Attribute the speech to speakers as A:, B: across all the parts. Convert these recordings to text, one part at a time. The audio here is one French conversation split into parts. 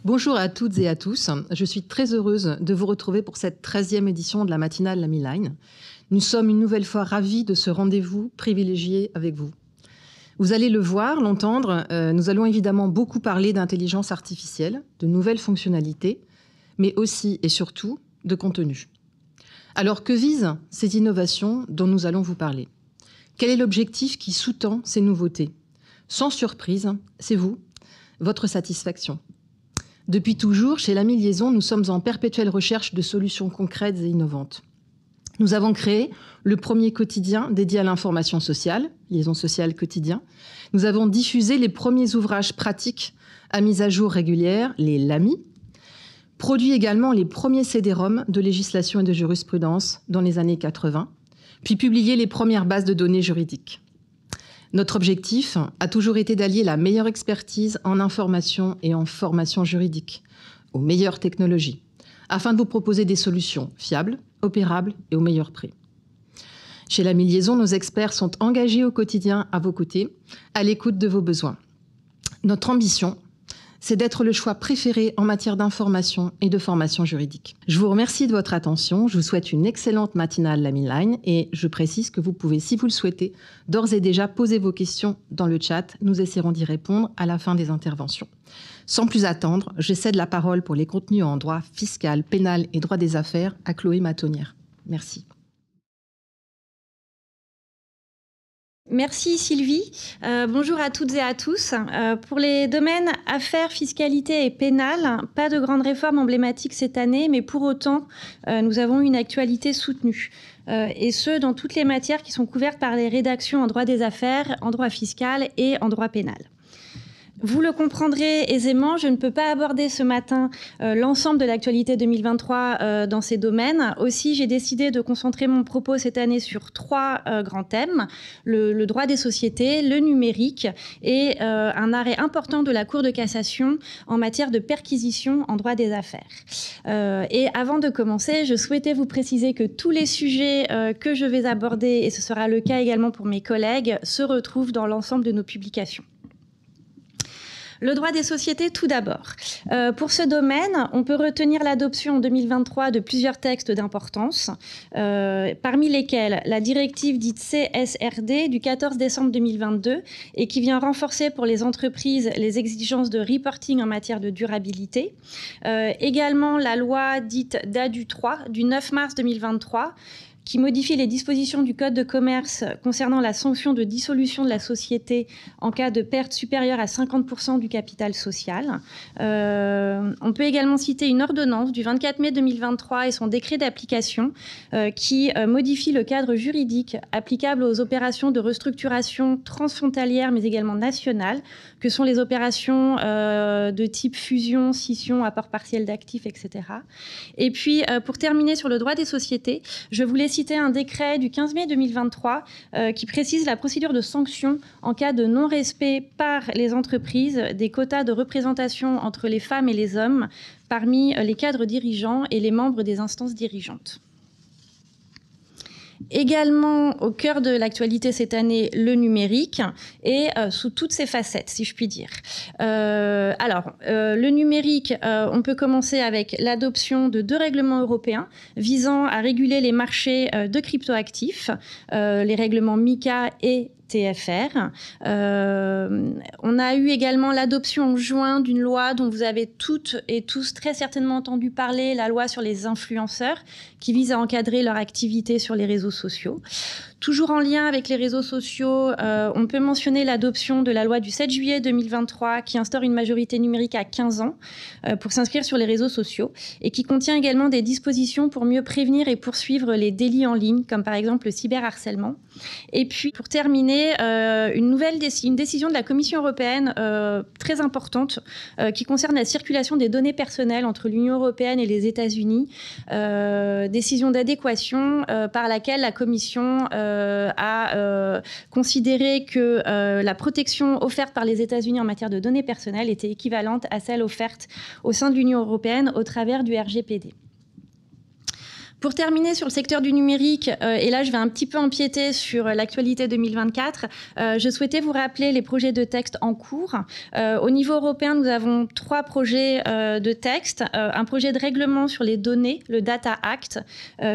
A: Bonjour à toutes et à tous. Je suis très heureuse de vous retrouver pour cette 13e édition de la matinale Lamy Line. Nous sommes une nouvelle fois ravis de ce rendez-vous privilégié avec vous. Vous allez le voir, l'entendre, nous allons évidemment beaucoup parler d'intelligence artificielle, de nouvelles fonctionnalités, mais aussi et surtout de contenu. Alors que visent ces innovations dont nous allons vous parler? Quel est l'objectif qui sous-tend ces nouveautés? Sans surprise, c'est vous, votre satisfaction. Depuis toujours, chez Lamy Liaison, nous sommes en perpétuelle recherche de solutions concrètes et innovantes. Nous avons créé le premier quotidien dédié à l'information sociale, Liaison sociale quotidien. Nous avons diffusé les premiers ouvrages pratiques à mise à jour régulière, les Lamy, produit également les premiers CD-ROM de législation et de jurisprudence dans les années 80, puis publié les premières bases de données juridiques. Notre objectif a toujours été d'allier la meilleure expertise en information et en formation juridique aux meilleures technologies, afin de vous proposer des solutions fiables, opérables et au meilleur prix. Chez Lamy Liaison, nos experts sont engagés au quotidien à vos côtés, à l'écoute de vos besoins. Notre ambition, c'est d'être le choix préféré en matière d'information et de formation juridique. Je vous remercie de votre attention, je vous souhaite une excellente matinale Lamy Line et je précise que vous pouvez, si vous le souhaitez, d'ores et déjà poser vos questions dans le chat. Nous essaierons d'y répondre à la fin des interventions. Sans plus attendre, je cède la parole pour les contenus en droit fiscal, pénal et droit des affaires à Chloé Matonnière. Merci.
B: Merci Sylvie. Bonjour à toutes et à tous. Pour les domaines affaires, fiscalité et pénal, pas de grande réforme emblématique cette année, mais pour autant, nous avons une actualité soutenue. Et ce, dans toutes les matières qui sont couvertes par les rédactions en droit des affaires, en droit fiscal et en droit pénal. Vous le comprendrez aisément, je ne peux pas aborder ce matin l'ensemble de l'actualité 2023 dans ces domaines. Aussi, j'ai décidé de concentrer mon propos cette année sur trois grands thèmes. Le droit des sociétés, le numérique et un arrêt important de la Cour de cassation en matière de perquisition en droit des affaires. Et avant de commencer, je souhaitais vous préciser que tous les sujets que je vais aborder, et ce sera le cas également pour mes collègues, se retrouvent dans l'ensemble de nos publications. Le droit des sociétés, tout d'abord. Pour ce domaine, on peut retenir l'adoption en 2023 de plusieurs textes d'importance, parmi lesquels la directive dite CSRD du 14 décembre 2022 et qui vient renforcer pour les entreprises les exigences de reporting en matière de durabilité. Également la loi dite DADU 3 du 9 mars 2023 qui modifie les dispositions du Code de commerce concernant la sanction de dissolution de la société en cas de perte supérieure à 50% du capital social. On peut également citer une ordonnance du 24 mai 2023 et son décret d'application qui modifie le cadre juridique applicable aux opérations de restructuration transfrontalière mais également nationale, que sont les opérations de type fusion, scission, apport partiel d'actifs, etc. Et puis, pour terminer sur le droit des sociétés, je voulais citer un décret du 15 mai 2023 qui précise la procédure de sanction en cas de non-respect par les entreprises des quotas de représentation entre les femmes et les hommes parmi les cadres dirigeants et les membres des instances dirigeantes. Également au cœur de l'actualité cette année, le numérique et sous toutes ses facettes, si je puis dire. Le numérique, on peut commencer avec l'adoption de 2 règlements européens visant à réguler les marchés de cryptoactifs, les règlements MiCA et TFR. On a eu également l'adoption en juin d'une loi dont vous avez toutes et tous très certainement entendu parler, la loi sur les influenceurs, qui vise à encadrer leur activité sur les réseaux sociaux. Toujours en lien avec les réseaux sociaux, on peut mentionner l'adoption de la loi du 7 juillet 2023 qui instaure une majorité numérique à 15 ans pour s'inscrire sur les réseaux sociaux et qui contient également des dispositions pour mieux prévenir et poursuivre les délits en ligne, comme par exemple le cyberharcèlement. Et puis, pour terminer, une décision de la Commission européenne très importante qui concerne la circulation des données personnelles entre l'Union européenne et les États-Unis. Décision d'adéquation par laquelle la Commission a considéré que la protection offerte par les États-Unis en matière de données personnelles était équivalente à celle offerte au sein de l'Union européenne au travers du RGPD. Pour terminer sur le secteur du numérique, et là je vais un petit peu empiéter sur l'actualité 2024, je souhaitais vous rappeler les projets de texte en cours. Au niveau européen, nous avons 3 projets de texte. Un projet de règlement sur les données, le Data Act,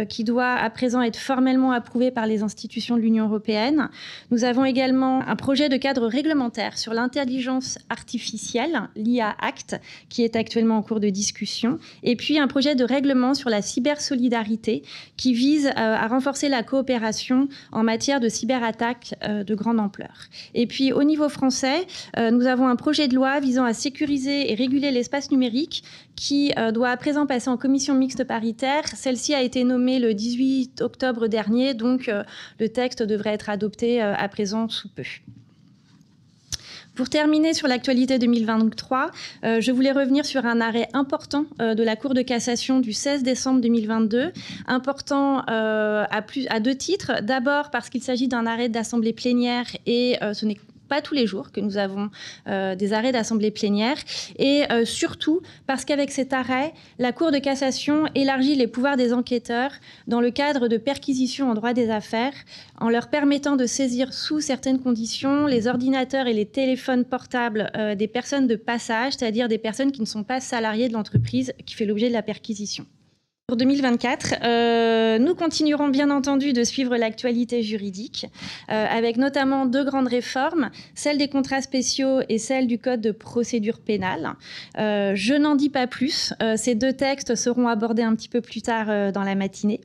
B: qui doit à présent être formellement approuvé par les institutions de l'Union européenne. Nous avons également un projet de cadre réglementaire sur l'intelligence artificielle, l'IA Act, qui est actuellement en cours de discussion. Et puis un projet de règlement sur la cybersolidarité qui vise à renforcer la coopération en matière de cyberattaques de grande ampleur. Et puis au niveau français, nous avons un projet de loi visant à sécuriser et réguler l'espace numérique qui doit à présent passer en commission mixte paritaire. Celle-ci a été nommée le 18 octobre dernier, donc le texte devrait être adopté à présent sous peu. Pour terminer sur l'actualité 2023, je voulais revenir sur un arrêt important de la Cour de cassation du 16 décembre 2022. Important à 2 titres. D'abord parce qu'il s'agit d'un arrêt d'assemblée plénière et ce n'est pas tous les jours que nous avons des arrêts d'assemblée plénière et surtout parce qu'avec cet arrêt, la Cour de cassation élargit les pouvoirs des enquêteurs dans le cadre de perquisitions en droit des affaires en leur permettant de saisir sous certaines conditions les ordinateurs et les téléphones portables des personnes de passage, c'est-à-dire des personnes qui ne sont pas salariées de l'entreprise qui fait l'objet de la perquisition. Pour 2024, nous continuerons bien entendu de suivre l'actualité juridique avec notamment 2 grandes réformes, celle des contrats spéciaux et celle du code de procédure pénale. Je n'en dis pas plus, ces 2 textes seront abordés un petit peu plus tard dans la matinée.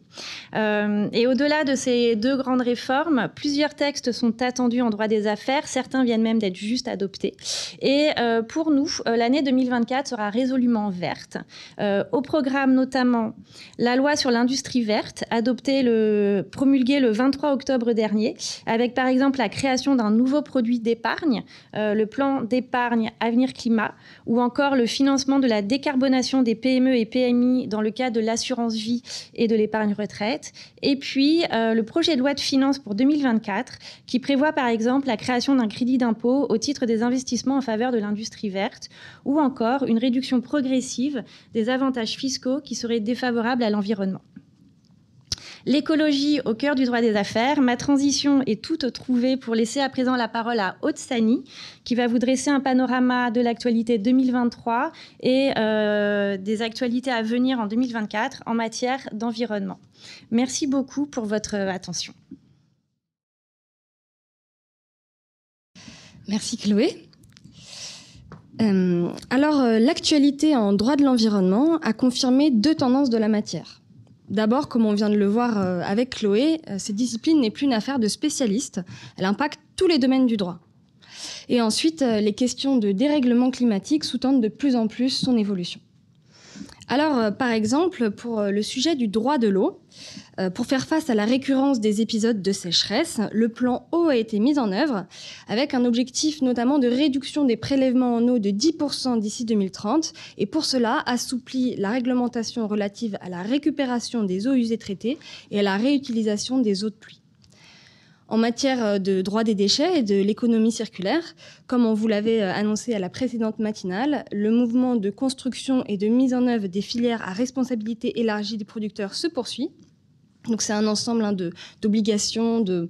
B: Et au-delà de ces 2 grandes réformes, plusieurs textes sont attendus en droit des affaires, certains viennent même d'être juste adoptés. Et pour nous, l'année 2024 sera résolument verte. Au programme notamment la loi sur l'industrie verte, promulguée le 23 octobre dernier, avec par exemple la création d'un nouveau produit d'épargne, le plan d'épargne Avenir Climat, ou encore le financement de la décarbonation des PME et PMI dans le cadre de l'assurance vie et de l'épargne retraite. Et puis le projet de loi de finances pour 2024, qui prévoit par exemple la création d'un crédit d'impôt au titre des investissements en faveur de l'industrie verte, ou encore une réduction progressive des avantages fiscaux qui seraient défavorables à l'environnement. L'écologie au cœur du droit des affaires. Ma transition est toute trouvée pour laisser à présent la parole à Aude Sani, qui va vous dresser un panorama de l'actualité 2023 et des actualités à venir en 2024 en matière d'environnement. Merci beaucoup pour votre attention.
C: Merci Chloé. L'actualité en droit de l'environnement a confirmé 2 tendances de la matière. D'abord, comme on vient de le voir avec Chloé, cette discipline n'est plus une affaire de spécialistes, elle impacte tous les domaines du droit. Et ensuite, les questions de dérèglement climatique sous-tendent de plus en plus son évolution. Alors, par exemple, pour le sujet du droit de l'eau, pour faire face à la récurrence des épisodes de sécheresse, le plan eau a été mis en œuvre avec un objectif notamment de réduction des prélèvements en eau de 10% d'ici 2030 et pour cela assouplit la réglementation relative à la récupération des eaux usées traitées et à la réutilisation des eaux de pluie. En matière de droit des déchets et de l'économie circulaire, comme on vous l'avait annoncé à la précédente matinale, le mouvement de construction et de mise en œuvre des filières à responsabilité élargie des producteurs se poursuit. Donc c'est un ensemble d'obligations de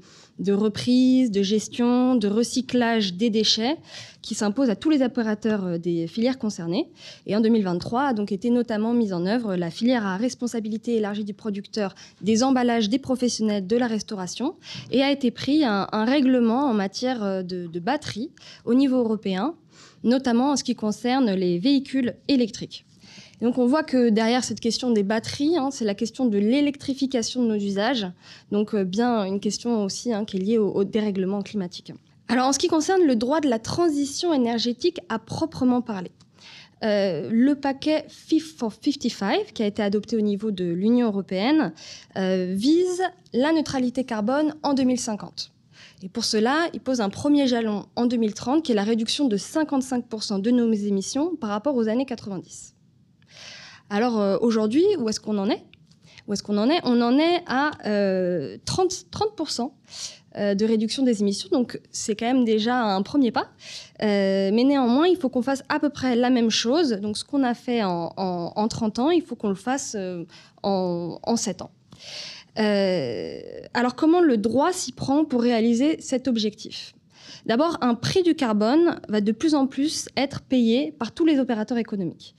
C: reprise, de gestion, de recyclage des déchets qui s'impose à tous les opérateurs des filières concernées. Et en 2023 a donc été notamment mise en œuvre la filière à responsabilité élargie du producteur des emballages des professionnels de la restauration et a été pris un règlement en matière de batteries au niveau européen, notamment en ce qui concerne les véhicules électriques. Et donc on voit que derrière cette question des batteries, c'est la question de l'électrification de nos usages, donc bien une question aussi qui est liée au dérèglement climatique. Alors en ce qui concerne le droit de la transition énergétique à proprement parler, le paquet Fit for 55, qui a été adopté au niveau de l'Union européenne, vise la neutralité carbone en 2050. Et pour cela, il pose un premier jalon en 2030, qui est la réduction de 55% de nos émissions par rapport aux années 90. Alors aujourd'hui, où est-ce qu'on en est ? On en est à 30% de réduction des émissions, donc c'est quand même déjà un premier pas. Mais néanmoins, il faut qu'on fasse à peu près la même chose. Donc ce qu'on a fait en 30 ans, il faut qu'on le fasse en 7 ans. Alors comment le droit s'y prend pour réaliser cet objectif ? D'abord, un prix du carbone va de plus en plus être payé par tous les opérateurs économiques.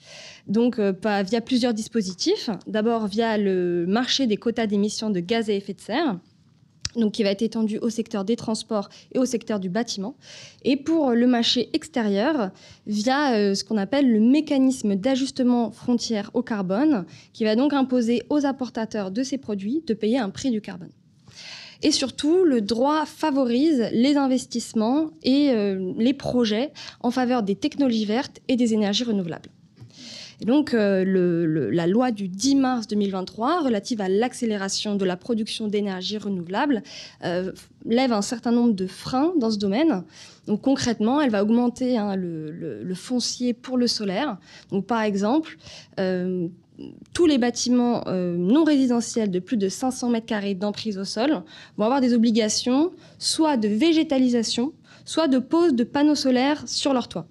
C: Donc, via plusieurs dispositifs. D'abord, via le marché des quotas d'émissions de gaz à effet de serre, donc qui va être étendu au secteur des transports et au secteur du bâtiment. Et pour le marché extérieur, via ce qu'on appelle le mécanisme d'ajustement frontière au carbone, qui va donc imposer aux importateurs de ces produits de payer un prix du carbone. Et surtout, le droit favorise les investissements et les projets en faveur des technologies vertes et des énergies renouvelables. Et donc, la loi du 10 mars 2023 relative à l'accélération de la production d'énergie renouvelable lève un certain nombre de freins dans ce domaine. Donc, concrètement, elle va augmenter le foncier pour le solaire. Donc, par exemple, tous les bâtiments non résidentiels de plus de 500 m² d'emprise au sol vont avoir des obligations soit de végétalisation, soit de pose de panneaux solaires sur leur toit.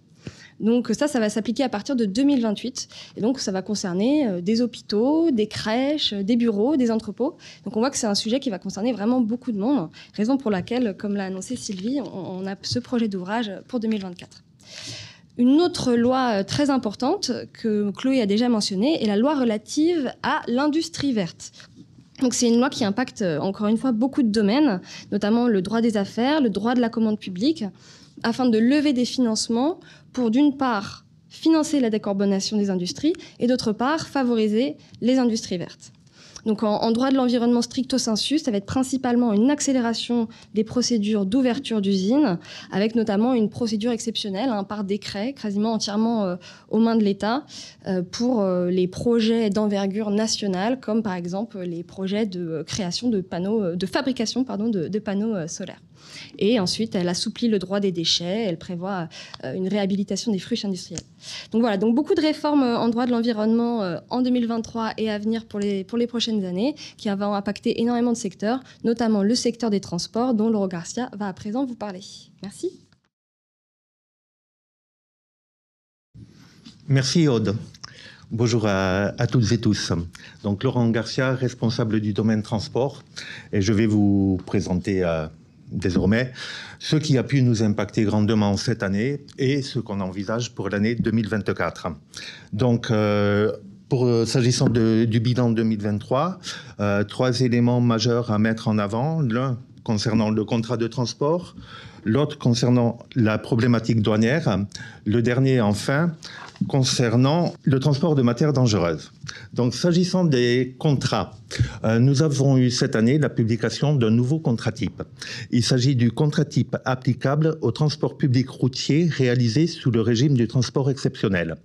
C: Donc ça va s'appliquer à partir de 2028. Et donc ça va concerner des hôpitaux, des crèches, des bureaux, des entrepôts. Donc on voit que c'est un sujet qui va concerner vraiment beaucoup de monde. Raison pour laquelle, comme l'a annoncé Sylvie, on a ce projet d'ouvrage pour 2024. Une autre loi très importante que Chloé a déjà mentionnée est la loi relative à l'industrie verte. Donc c'est une loi qui impacte encore une fois beaucoup de domaines, notamment le droit des affaires, le droit de la commande publique, afin de lever des financements pour, d'une part, financer la décarbonation des industries et, d'autre part, favoriser les industries vertes. Donc en droit de l'environnement stricto sensu, ça va être principalement une accélération des procédures d'ouverture d'usines, avec notamment une procédure exceptionnelle par décret, quasiment entièrement aux mains de l'État, pour les projets d'envergure nationale, comme par exemple les projets de création de panneaux, de fabrication de panneaux solaires. Et ensuite, elle assouplit le droit des déchets, elle prévoit une réhabilitation des friches industrielles. Donc voilà, donc beaucoup de réformes en droit de l'environnement en 2023 et à venir pour les prochaines années, qui vont impacter énormément de secteurs, notamment le secteur des transports, dont Laurent Garcia va à présent vous parler. Merci.
D: Merci Aude. Bonjour à toutes et tous. Donc Laurent Garcia, responsable du domaine transport, et je vais vous présenter désormais ce qui a pu nous impacter grandement cette année et ce qu'on envisage pour l'année 2024. Donc, s'agissant du bilan 2023, 3 éléments majeurs à mettre en avant. L'un concernant le contrat de transport, l'autre concernant la problématique douanière, le dernier enfin concernant le transport de matières dangereuses. Donc, s'agissant des contrats, nous avons eu cette année la publication d'un nouveau contrat type. Il s'agit du contrat type applicable au transport public routier réalisé sous le régime du transport exceptionnel.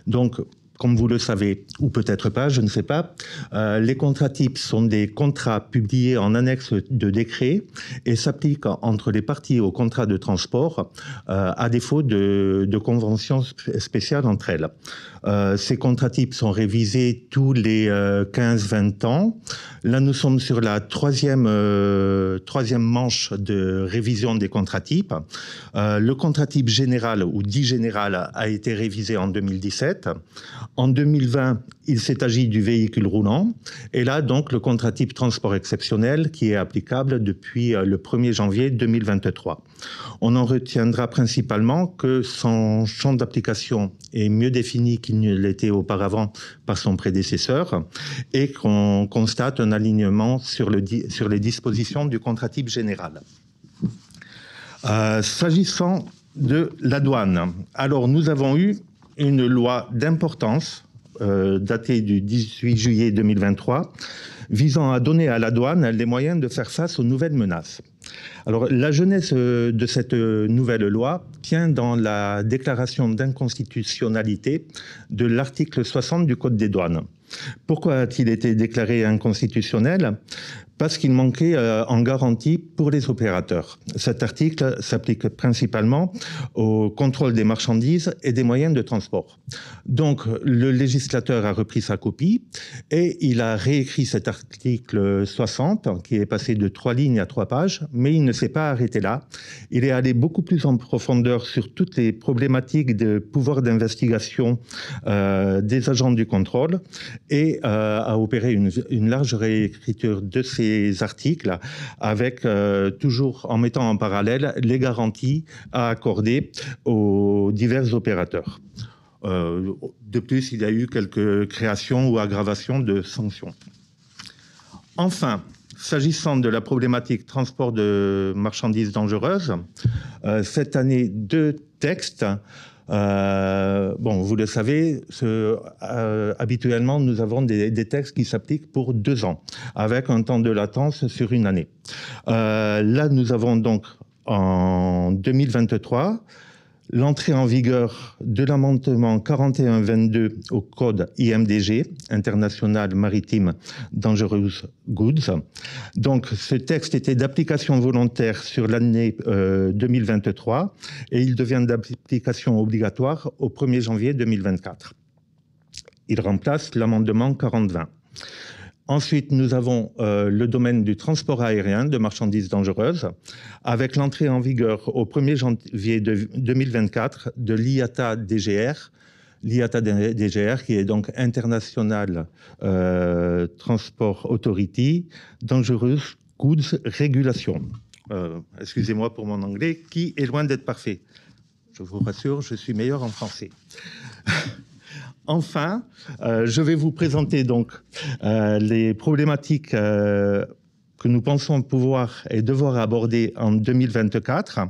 D: Donc, comme vous le savez, ou peut-être pas, je ne sais pas, les contrats types sont des contrats publiés en annexe de décret et s'appliquent entre les parties au contrat de transport, à défaut de conventions spéciales entre elles. Ces contrats types sont révisés tous les 15-20 ans. Là, nous sommes sur la troisième manche de révision des contrats types. Le contrat type général ou dit général a été révisé en 2017. En 2020, il s'est agi du véhicule roulant. Et là, donc, le contrat type transport exceptionnel qui est applicable depuis le 1er janvier 2023. On en retiendra principalement que son champ d'application est mieux défini qu'il ne l'était auparavant par son prédécesseur et qu'on constate un alignement sur les dispositions du contrat type général. S'agissant de la douane, alors nous avons eu une loi d'importance datée du 18 juillet 2023 visant à donner à la douane les moyens de faire face aux nouvelles menaces. Alors, la jeunesse de cette nouvelle loi tient dans la déclaration d'inconstitutionnalité de l'article 60 du Code des douanes. Pourquoi a-t-il été déclaré inconstitutionnel ? Parce qu'il manquait en garantie pour les opérateurs. Cet article s'applique principalement au contrôle des marchandises et des moyens de transport. Donc, le législateur a repris sa copie et il a réécrit cet article 60, qui est passé de 3 lignes à 3 pages, mais il ne s'est pas arrêté là. Il est allé beaucoup plus en profondeur sur toutes les problématiques de pouvoir d'investigation des agents du contrôle et a opéré une large réécriture de ces articles avec toujours en mettant en parallèle les garanties à accorder aux divers opérateurs. De plus, il y a eu quelques créations ou aggravations de sanctions. Enfin, s'agissant de la problématique transport de marchandises dangereuses, cette année, 2 textes. Vous le savez, habituellement, nous avons des textes qui s'appliquent pour 2 ans, avec un temps de latence sur une année. Là, nous avons donc en 2023 l'entrée en vigueur de l'amendement 4122 au code IMDG, International Maritime Dangerous Goods. Donc, ce texte était d'application volontaire sur l'année 2023 et il devient d'application obligatoire au 1er janvier 2024. Il remplace l'amendement 4020. Ensuite, nous avons le domaine du transport aérien de marchandises dangereuses, avec l'entrée en vigueur au 1er janvier 2024 de l'IATA-DGR, l'IATA-DGR qui est donc International Transport Authority Dangerous Goods Regulation. Excusez-moi pour mon anglais, qui est loin d'être parfait. Je vous rassure, je suis meilleur en français. Enfin, je vais vous présenter donc les problématiques que nous pensons pouvoir et devoir aborder en 2024.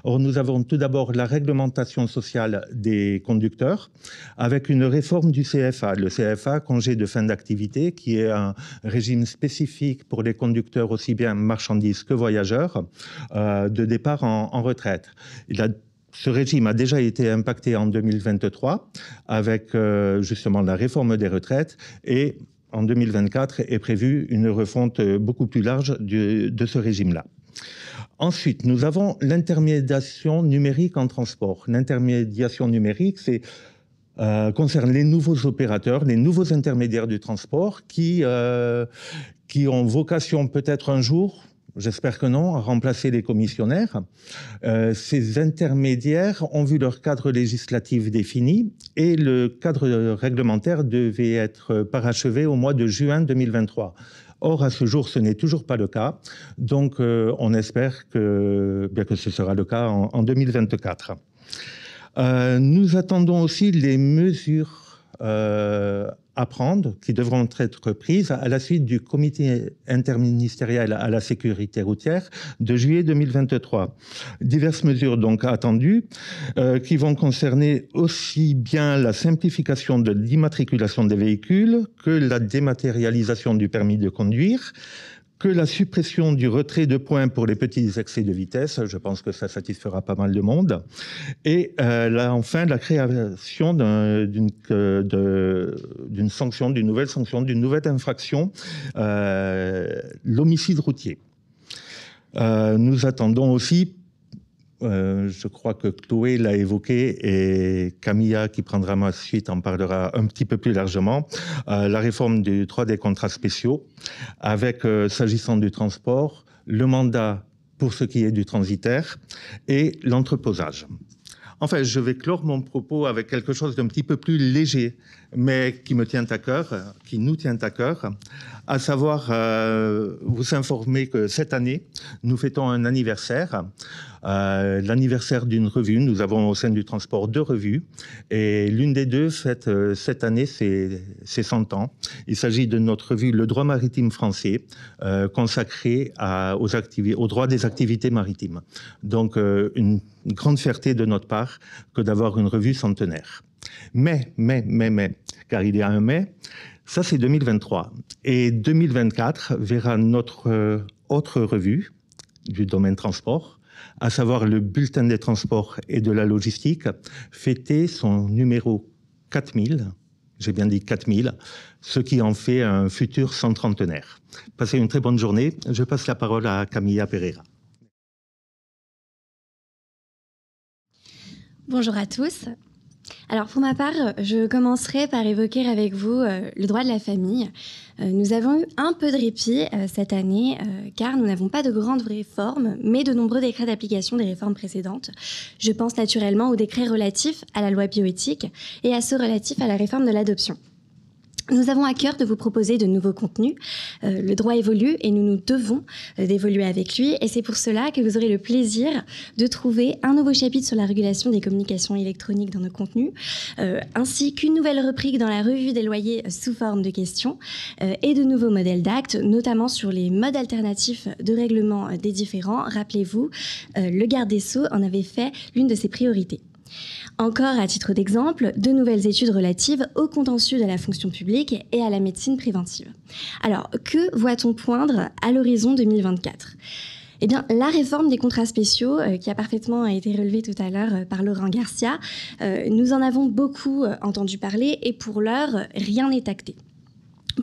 D: Or, nous avons tout d'abord la réglementation sociale des conducteurs avec une réforme du CFA. Le CFA, congé de fin d'activité, qui est un régime spécifique pour les conducteurs aussi bien marchandises que voyageurs de départ en retraite. Ce régime a déjà été impacté en 2023 avec justement la réforme des retraites et en 2024 est prévue une refonte beaucoup plus large de ce régime-là. Ensuite, nous avons l'intermédiation numérique en transport. L'intermédiation numérique, concerne les nouveaux opérateurs, les nouveaux intermédiaires du transport qui ont vocation peut-être un jour, j'espère que non, à remplacer les commissionnaires. Ces intermédiaires ont vu leur cadre législatif défini et le cadre réglementaire devait être parachevé au mois de juin 2023. Or, à ce jour, ce n'est toujours pas le cas. Donc, on espère que ce sera le cas en 2024. Nous attendons aussi les mesures à prendre, qui devront être prises à la suite du comité interministériel à la sécurité routière de juillet 2023. Diverses mesures donc attendues qui vont concerner aussi bien la simplification de l'immatriculation des véhicules que la dématérialisation du permis de conduire, que la suppression du retrait de points pour les petits excès de vitesse, je pense que ça satisfera pas mal de monde, et enfin la création d'une sanction, d'une nouvelle sanction, d'une nouvelle infraction, l'homicide routier. Nous attendons aussi, je crois que Chloé l'a évoqué et Camilla, qui prendra ma suite, en parlera un petit peu plus largement, la réforme du droit des contrats spéciaux, avec, s'agissant du transport, le mandat pour ce qui est du transitaire et l'entreposage. Enfin, je vais clore mon propos avec quelque chose d'un petit peu plus léger, mais qui me tient à cœur, qui nous tient à cœur, à savoir vous informer que cette année, nous fêtons un anniversaire, l'anniversaire d'une revue. Nous avons au sein du transport 2 revues, et l'une des 2 fête cette année ses 100 ans. Il s'agit de notre revue Le Droit Maritime Français, consacrée au droit des activités maritimes. Donc, une grande fierté de notre part que d'avoir une revue centenaire. Mais, car il y a un mais, ça c'est 2023. Et 2024 verra notre autre revue du domaine transport, à savoir le Bulletin des transports et de la logistique, fêter son numéro 4000, j'ai bien dit 4000, ce qui en fait un futur centenaire. Passez une très bonne journée. Je passe la parole à Camilla Pereira.
E: Bonjour à tous. Alors pour ma part, je commencerai par évoquer avec vous le droit de la famille. Nous avons eu un peu de répit cette année car nous n'avons pas de grandes réformes, mais de nombreux décrets d'application des réformes précédentes. Je pense naturellement aux décrets relatifs à la loi bioéthique et à ceux relatifs à la réforme de l'adoption. Nous avons à cœur de vous proposer de nouveaux contenus. Le droit évolue et nous nous devons d'évoluer avec lui. Et c'est pour cela que vous aurez le plaisir de trouver un nouveau chapitre sur la régulation des communications électroniques dans nos contenus, ainsi qu'une nouvelle rubrique dans la revue des loyers sous forme de questions et de nouveaux modèles d'actes, notamment sur les modes alternatifs de règlement des différends. Rappelez-vous, le garde des Sceaux en avait fait l'une de ses priorités. Encore à titre d'exemple, de nouvelles études relatives au contentieux de la fonction publique et à la médecine préventive. Alors, que voit-on poindre à l'horizon 2024 ? Eh bien, la réforme des contrats spéciaux, qui a parfaitement été relevée tout à l'heure par Laurent Garcia, nous en avons beaucoup entendu parler et pour l'heure, rien n'est acté.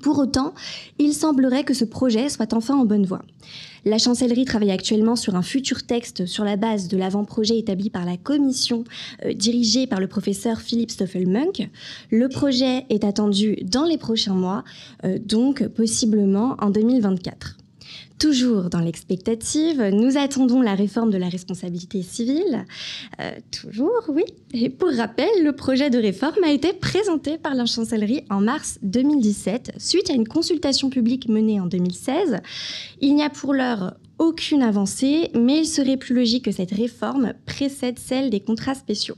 E: Pour autant, il semblerait que ce projet soit enfin en bonne voie. La chancellerie travaille actuellement sur un futur texte sur la base de l'avant-projet établi par la commission dirigée par le professeur Philippe Stoffel-Munk. Le projet est attendu dans les prochains mois, donc possiblement en 2024. Toujours dans l'expectative, nous attendons la réforme de la responsabilité civile. Toujours, oui. Et pour rappel, le projet de réforme a été présenté par la chancellerie en mars 2017, suite à une consultation publique menée en 2016. Il n'y a pour l'heure aucune avancée, mais il serait plus logique que cette réforme précède celle des contrats spéciaux.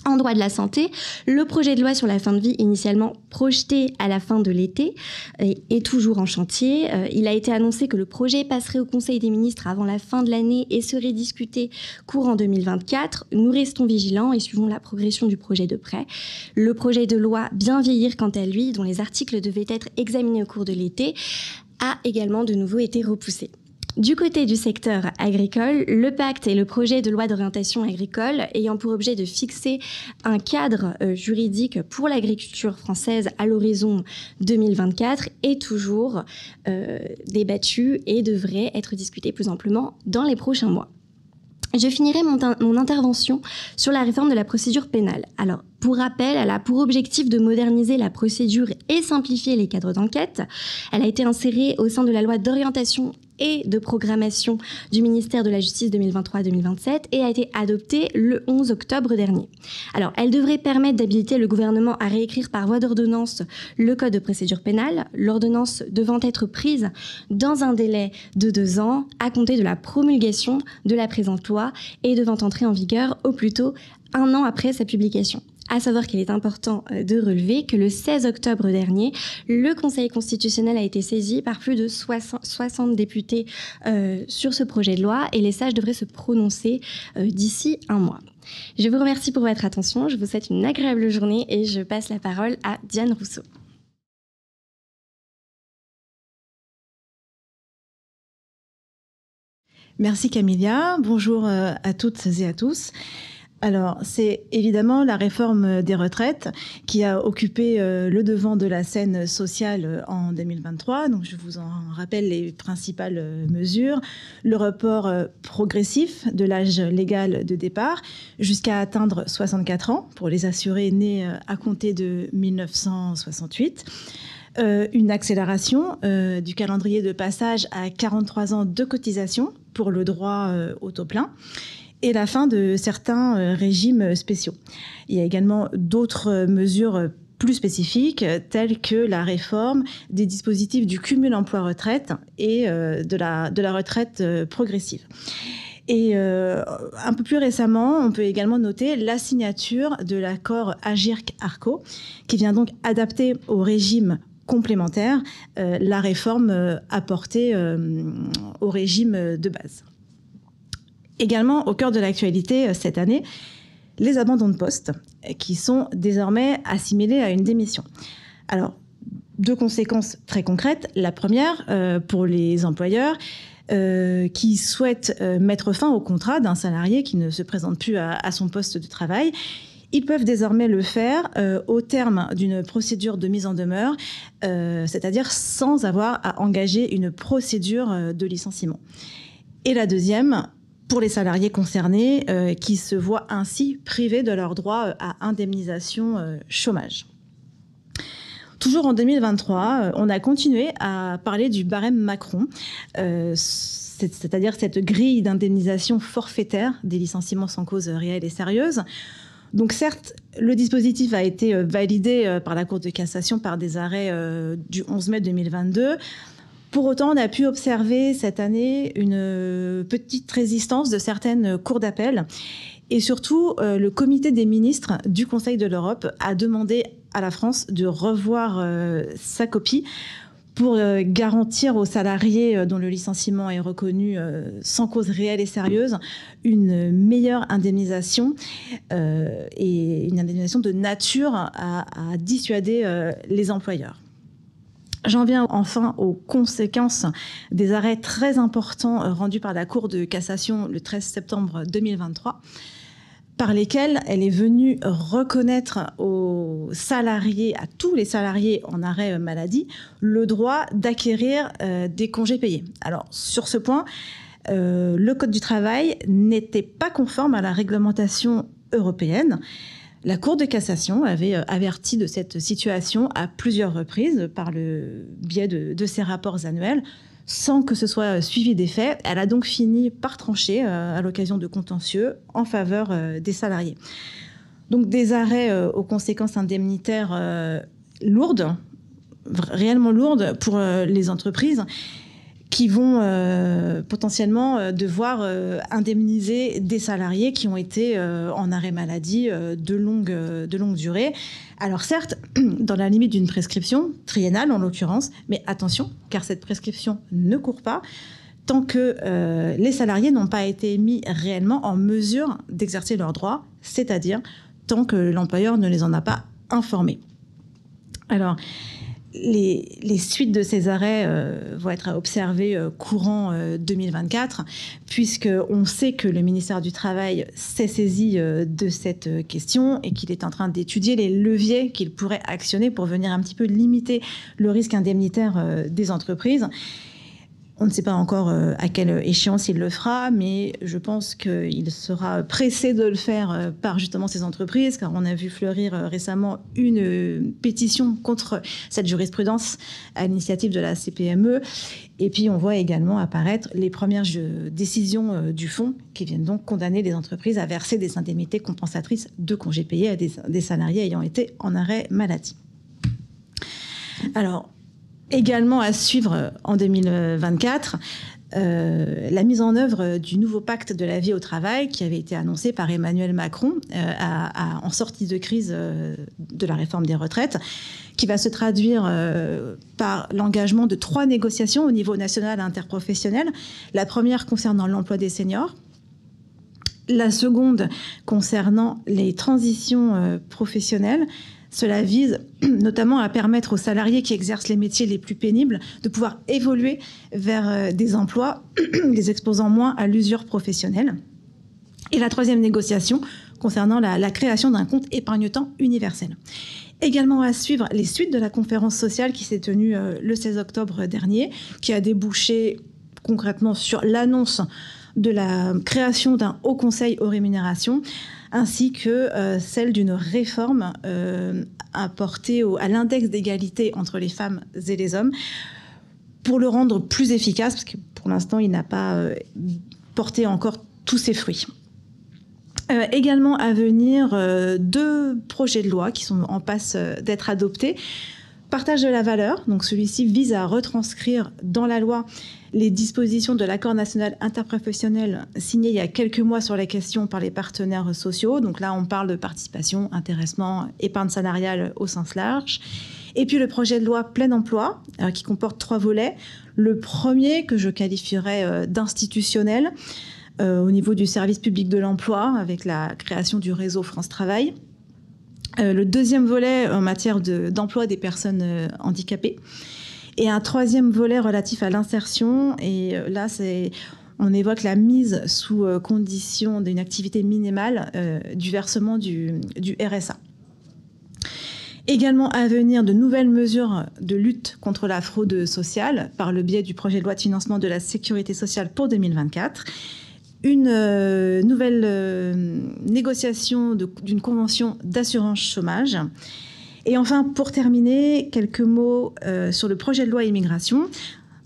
E: En droit de la santé, le projet de loi sur la fin de vie, initialement projeté à la fin de l'été, est toujours en chantier. Il a été annoncé que le projet passerait au Conseil des ministres avant la fin de l'année et serait discuté courant 2024. Nous restons vigilants et suivons la progression du projet de près. Le projet de loi Bien vieillir, quant à lui, dont les articles devaient être examinés au cours de l'été, a également de nouveau été repoussé. Du côté du secteur agricole, le pacte et le projet de loi d'orientation agricole ayant pour objet de fixer un cadre juridique pour l'agriculture française à l'horizon 2024 est toujours débattu et devrait être discuté plus amplement dans les prochains mois. Je finirai mon intervention sur la réforme de la procédure pénale. Alors, pour rappel, elle a pour objectif de moderniser la procédure et simplifier les cadres d'enquête. Elle a été insérée au sein de la loi d'orientation et de programmation du ministère de la Justice 2023-2027 et a été adoptée le 11 octobre dernier. Alors, elle devrait permettre d'habiliter le gouvernement à réécrire par voie d'ordonnance le code de procédure pénale, l'ordonnance devant être prise dans un délai de 2 ans à compter de la promulgation de la présente loi et devant entrer en vigueur au plus tôt 1 an après sa publication. À savoir qu'il est important de relever que le 16 octobre dernier, le Conseil constitutionnel a été saisi par plus de 60 députés sur ce projet de loi et les sages devraient se prononcer d'ici 1 mois. Je vous remercie pour votre attention, je vous souhaite une agréable journée et je passe la parole à Diane Rousseau.
F: Merci Camilia, bonjour à toutes et à tous. Alors, c'est évidemment la réforme des retraites qui a occupé le devant de la scène sociale en 2023. Donc, je vous en rappelle les principales mesures. Le report progressif de l'âge légal de départ jusqu'à atteindre 64 ans pour les assurés nés à compter de 1968. Une accélération du calendrier de passage à 43 ans de cotisation pour le droit au taux plein. Et la fin de certains régimes spéciaux. Il y a également d'autres mesures plus spécifiques, telles que la réforme des dispositifs du cumul emploi-retraite et de la retraite progressive. Et un peu plus récemment, on peut également noter la signature de l'accord AGIRC-ARCO, qui vient donc adapter au régime complémentaire la réforme apportée au régime de base. Également, au cœur de l'actualité cette année, les abandons de poste qui sont désormais assimilés à une démission. Alors, 2 conséquences très concrètes. La première, pour les employeurs qui souhaitent mettre fin au contrat d'un salarié qui ne se présente plus à son poste de travail. Ils peuvent désormais le faire au terme d'une procédure de mise en demeure, c'est-à-dire sans avoir à engager une procédure de licenciement. Et la deuxième, pour les salariés concernés qui se voient ainsi privés de leur droit à indemnisation chômage. Toujours en 2023, on a continué à parler du barème Macron, c'est-à-dire cette grille d'indemnisation forfaitaire des licenciements sans cause réelle et sérieuse, Donc certes, le dispositif a été validé par la Cour de cassation par des arrêts du 11 mai 2022. Pour autant, on a pu observer cette année une petite résistance de certaines cours d'appel. Et surtout, le comité des ministres du Conseil de l'Europe a demandé à la France de revoir sa copie pour garantir aux salariés dont le licenciement est reconnu sans cause réelle et sérieuse une meilleure indemnisation et une indemnisation de nature à dissuader les employeurs. J'en viens enfin aux conséquences des arrêts très importants rendus par la Cour de cassation le 13 septembre 2023, par lesquels elle est venue reconnaître aux salariés, à tous les salariés en arrêt maladie, le droit d'acquérir des congés payés. Alors, sur ce point, le Code du travail n'était pas conforme à la réglementation européenne. La Cour de cassation avait averti de cette situation à plusieurs reprises par le biais de ses rapports annuels, sans que ce soit suivi d'effet. Elle a donc fini par trancher à l'occasion de contentieux en faveur des salariés. Donc des arrêts aux conséquences indemnitaires lourdes, réellement lourdes pour les entreprises, qui vont potentiellement devoir indemniser des salariés qui ont été en arrêt maladie de longue durée. Alors certes, dans la limite d'une prescription, triennale en l'occurrence, mais attention, car cette prescription ne court pas tant que les salariés n'ont pas été mis réellement en mesure d'exercer leurs droits, c'est-à-dire tant que l'employeur ne les en a pas informés. Alors, les suites de ces arrêts vont être observées courant 2024, puisqu'on sait que le ministère du Travail s'est saisi de cette question et qu'il est en train d'étudier les leviers qu'il pourrait actionner pour venir un petit peu limiter le risque indemnitaire des entreprises. On ne sait pas encore à quelle échéance il le fera, mais je pense qu'il sera pressé de le faire par justement ces entreprises, car on a vu fleurir récemment une pétition contre cette jurisprudence à l'initiative de la CPME. Et puis on voit également apparaître les premières décisions du fonds qui viennent donc condamner les entreprises à verser des indemnités compensatrices de congés payés à des salariés ayant été en arrêt maladie. Alors, également à suivre en 2024, la mise en œuvre du nouveau pacte de la vie au travail qui avait été annoncé par Emmanuel Macron en sortie de crise de la réforme des retraites, qui va se traduire par l'engagement de 3 négociations au niveau national et interprofessionnel. La première concernant l'emploi des seniors, la seconde concernant les transitions professionnelles. Cela vise notamment à permettre aux salariés qui exercent les métiers les plus pénibles de pouvoir évoluer vers des emplois les exposant moins à l'usure professionnelle. Et la troisième négociation concernant la création d'un compte épargne-temps universel. Également à suivre les suites de la conférence sociale qui s'est tenue le 16 octobre dernier, qui a débouché concrètement sur l'annonce de la création d'un haut conseil aux rémunérations, ainsi que celle d'une réforme apportée à l'index d'égalité entre les femmes et les hommes, pour le rendre plus efficace, parce que pour l'instant, il n'a pas porté encore tous ses fruits. Également à venir, 2 projets de loi qui sont en passe d'être adoptés. Partage de la valeur, donc celui-ci vise à retranscrire dans la loi les dispositions de l'accord national interprofessionnel signé il y a quelques mois sur la question par les partenaires sociaux. Donc là, on parle de participation, intéressement, épargne salariale au sens large. Et puis le projet de loi plein emploi, qui comporte 3 volets. Le premier, que je qualifierais d'institutionnel, au niveau du service public de l'emploi, avec la création du réseau France Travail. Le deuxième volet en matière d'emploi des personnes handicapées. Et un troisième volet relatif à l'insertion. Et là, on évoque la mise sous condition d'une activité minimale du versement du RSA. Également à venir de nouvelles mesures de lutte contre la fraude sociale par le biais du projet de loi de financement de la sécurité sociale pour 2024. Une nouvelle négociation d'une convention d'assurance chômage. Et enfin, pour terminer, quelques mots sur le projet de loi immigration,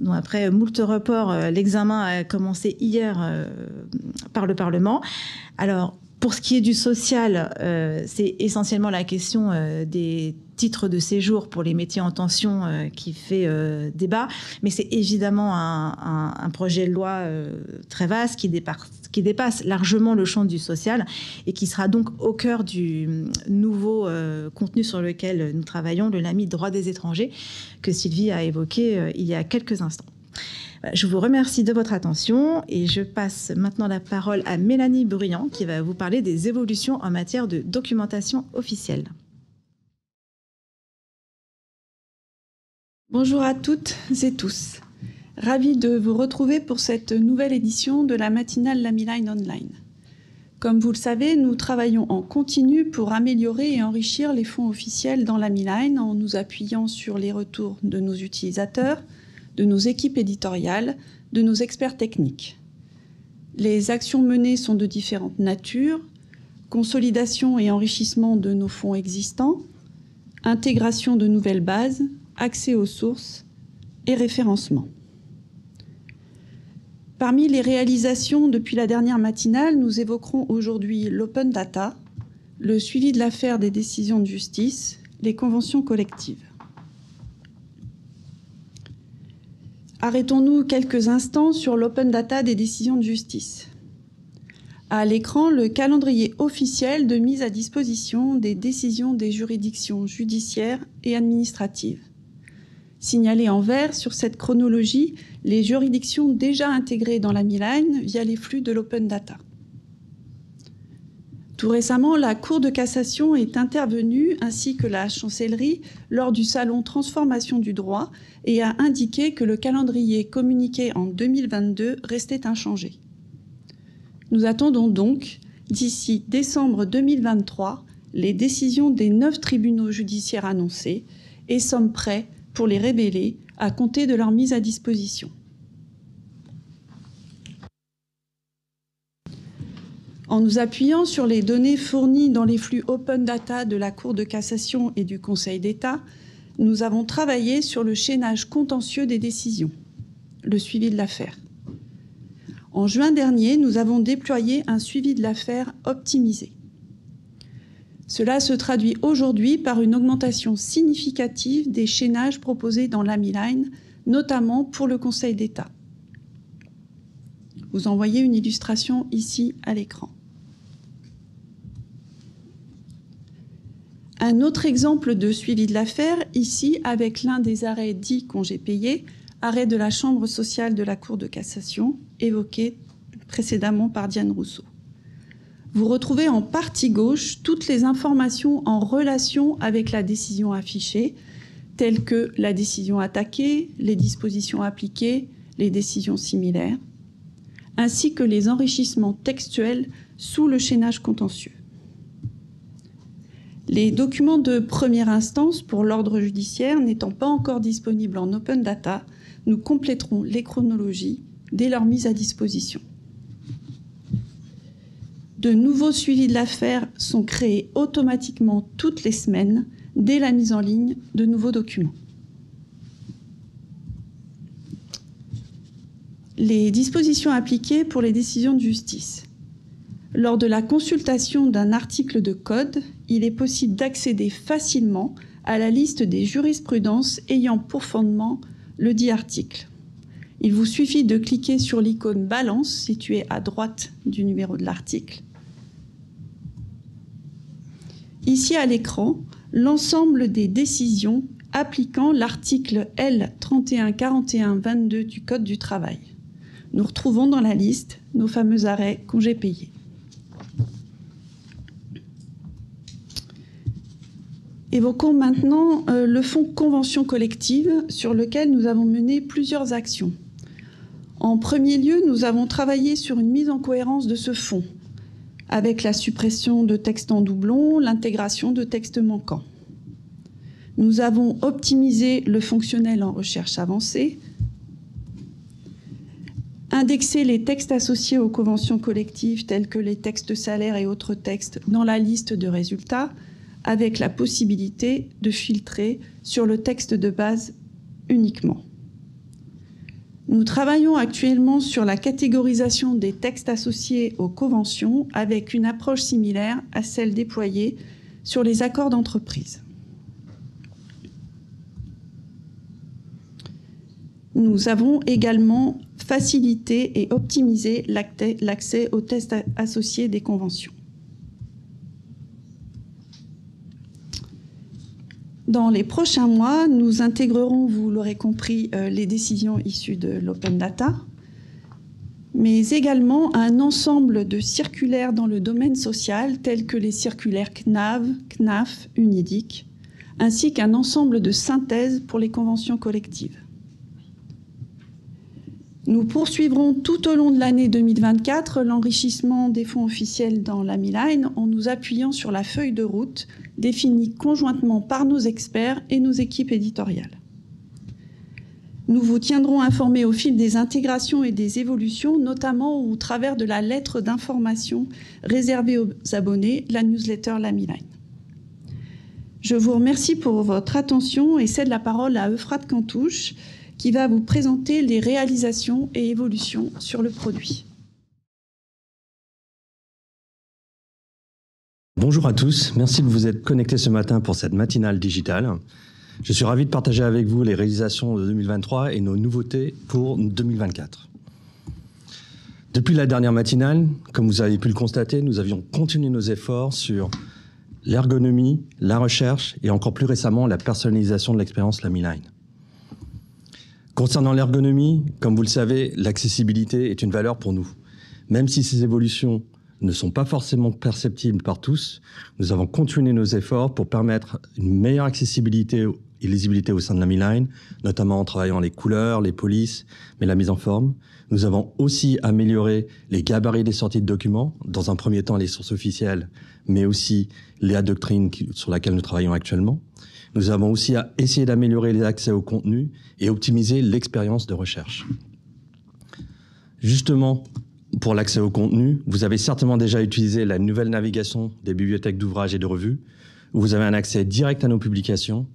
F: dont après moult reports, l'examen a commencé hier par le Parlement. Alors, Pour ce qui est du social, c'est essentiellement la question des titres de séjour pour les métiers en tension qui fait débat, mais c'est évidemment un projet de loi très vaste qui dépasse largement le champ du social et qui sera donc au cœur du nouveau contenu sur lequel nous travaillons, le LAMI droit des étrangers, que Sylvie a évoqué il y a quelques instants. Je vous remercie de votre attention et je passe maintenant la parole à Mélanie Bruyant qui va vous parler des évolutions en matière de documentation officielle.
G: Bonjour à toutes et tous. Ravie de vous retrouver pour cette nouvelle édition de la matinale Lamiline Online. Comme vous le savez, nous travaillons en continu pour améliorer et enrichir les fonds officiels dans Lamiline en nous appuyant sur les retours de nos utilisateurs, de nos équipes éditoriales, de nos experts techniques. Les actions menées sont de différentes natures, consolidation et enrichissement de nos fonds existants, intégration de nouvelles bases, accès aux sources et référencement. Parmi les réalisations depuis la dernière matinale, nous évoquerons aujourd'hui l'open data, le suivi de l'affaire des décisions de justice, les conventions collectives. Arrêtons-nous quelques instants sur l'open data des décisions de justice. À l'écran, le calendrier officiel de mise à disposition des décisions des juridictions judiciaires et administratives. Signalé en vert sur cette chronologie, les juridictions déjà intégrées dans Lamiline via les flux de l'open data. Tout récemment, la Cour de cassation est intervenue, ainsi que la Chancellerie, lors du salon Transformation du droit et a indiqué que le calendrier communiqué en 2022 restait inchangé. Nous attendons donc, d'ici décembre 2023, les décisions des 9 tribunaux judiciaires annoncés et sommes prêts pour les révéler à compter de leur mise à disposition. En nous appuyant sur les données fournies dans les flux open data de la Cour de cassation et du Conseil d'État, nous avons travaillé sur le chaînage contentieux des décisions, le suivi de l'affaire. En juin dernier, nous avons déployé un suivi de l'affaire optimisé. Cela se traduit aujourd'hui par une augmentation significative des chaînages proposés dans Lamiline, notamment pour le Conseil d'État. Vous en voyez une illustration ici à l'écran. Un autre exemple de suivi de l'affaire, ici avec l'un des arrêts dits congés payés, arrêt de la Chambre sociale de la Cour de cassation, évoqué précédemment par Diane Rousseau. Vous retrouvez en partie gauche toutes les informations en relation avec la décision affichée, telles que la décision attaquée, les dispositions appliquées, les décisions similaires, ainsi que les enrichissements textuels sous le chaînage contentieux. Les documents de première instance pour l'ordre judiciaire n'étant pas encore disponibles en open data, nous compléterons les chronologies dès leur mise à disposition. De nouveaux suivis de l'affaire sont créés automatiquement toutes les semaines dès la mise en ligne de nouveaux documents. Les dispositions appliquées pour les décisions de justice. Lors de la consultation d'un article de code, il est possible d'accéder facilement à la liste des jurisprudences ayant pour fondement le dit article. Il vous suffit de cliquer sur l'icône balance située à droite du numéro de l'article. Ici à l'écran, l'ensemble des décisions appliquant l'article L3141-22 du Code du travail. Nous retrouvons dans la liste nos fameux arrêts congés payés. Évoquons maintenant le fonds convention collective sur lequel nous avons mené plusieurs actions. En premier lieu, nous avons travaillé sur une mise en cohérence de ce fonds, avec la suppression de textes en doublon, l'intégration de textes manquants. Nous avons optimisé le fonctionnel en recherche avancée, indexé les textes associés aux conventions collectives tels que les textes salaires et autres textes dans la liste de résultats, avec la possibilité de filtrer sur le texte de base uniquement. Nous travaillons actuellement sur la catégorisation des textes associés aux conventions avec une approche similaire à celle déployée sur les accords d'entreprise. Nous avons également facilité et optimisé l'accès aux tests associés des conventions. Dans les prochains mois, nous intégrerons, vous l'aurez compris, les décisions issues de l'Open Data, mais également un ensemble de circulaires dans le domaine social, tels que les circulaires CNAV, CNAF, UNIDIC, ainsi qu'un ensemble de synthèses pour les conventions collectives. Nous poursuivrons tout au long de l'année 2024 l'enrichissement des fonds officiels dans l'AmiLine en nous appuyant sur la feuille de route définie conjointement par nos experts et nos équipes éditoriales. Nous vous tiendrons informés au fil des intégrations et des évolutions, notamment au travers de la lettre d'information réservée aux abonnés, la newsletter l'AmiLine. Je vous remercie pour votre attention et cède la parole à Euphrate Cantouche, qui va vous présenter les réalisations et évolutions sur le produit.
H: Bonjour à tous, merci de vous être connectés ce matin pour cette matinale digitale. Je suis ravi de partager avec vous les réalisations de 2023 et nos nouveautés pour 2024. Depuis la dernière matinale, comme vous avez pu le constater, nous avions continué nos efforts sur l'ergonomie, la recherche et encore plus récemment la personnalisation de l'expérience l'AmiLine. Concernant l'ergonomie, comme vous le savez, l'accessibilité est une valeur pour nous. Même si ces évolutions ne sont pas forcément perceptibles par tous, nous avons continué nos efforts pour permettre une meilleure accessibilité et lisibilité au sein de l'AmiLine, notamment en travaillant les couleurs, les polices, mais la mise en forme. Nous avons aussi amélioré les gabarits des sorties de documents, dans un premier temps les sources officielles, mais aussi la doctrine sur laquelle nous travaillons actuellement. Nous avons aussi essayé d'améliorer les accès au contenu et optimiser l'expérience de recherche. Justement, pour l'accès au contenu, vous avez certainement déjà utilisé la nouvelle navigation des bibliothèques d'ouvrages et de revues, où vous avez un accès direct à nos publications,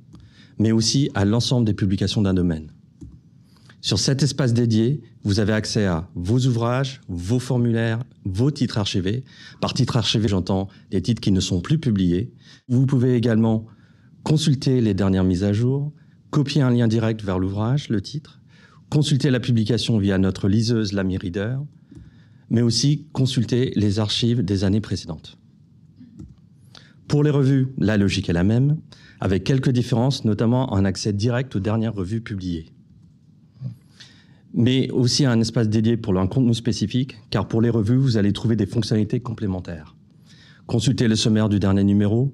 H: mais aussi à l'ensemble des publications d'un domaine. Sur cet espace dédié, vous avez accès à vos ouvrages, vos formulaires, vos titres archivés. Par titres archivés, j'entends des titres qui ne sont plus publiés. Vous pouvez également consulter les dernières mises à jour, copier un lien direct vers l'ouvrage, le titre, consulter la publication via notre liseuse l'AmiReader, mais aussi consulter les archives des années précédentes. Pour les revues, la logique est la même, avec quelques différences, notamment un accès direct aux dernières revues publiées. Mais aussi un espace dédié pour un contenu spécifique, car pour les revues, vous allez trouver des fonctionnalités complémentaires. Consulter le sommaire du dernier numéro,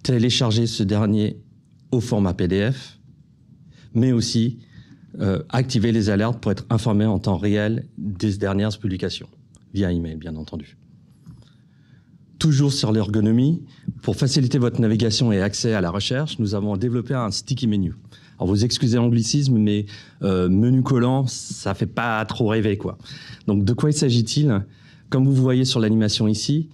H: télécharger ce dernier au format PDF, mais aussi activer les alertes pour être informé en temps réel des dernières publications, via email bien entendu. Toujours sur l'ergonomie, pour faciliter votre navigation et accès à la recherche, nous avons développé un sticky menu. Alors vous excusez l'anglicisme, mais menu collant, ça fait pas trop rêver, quoi. Donc de quoi il s'agit-il? Comme vous voyez sur l'animation ici,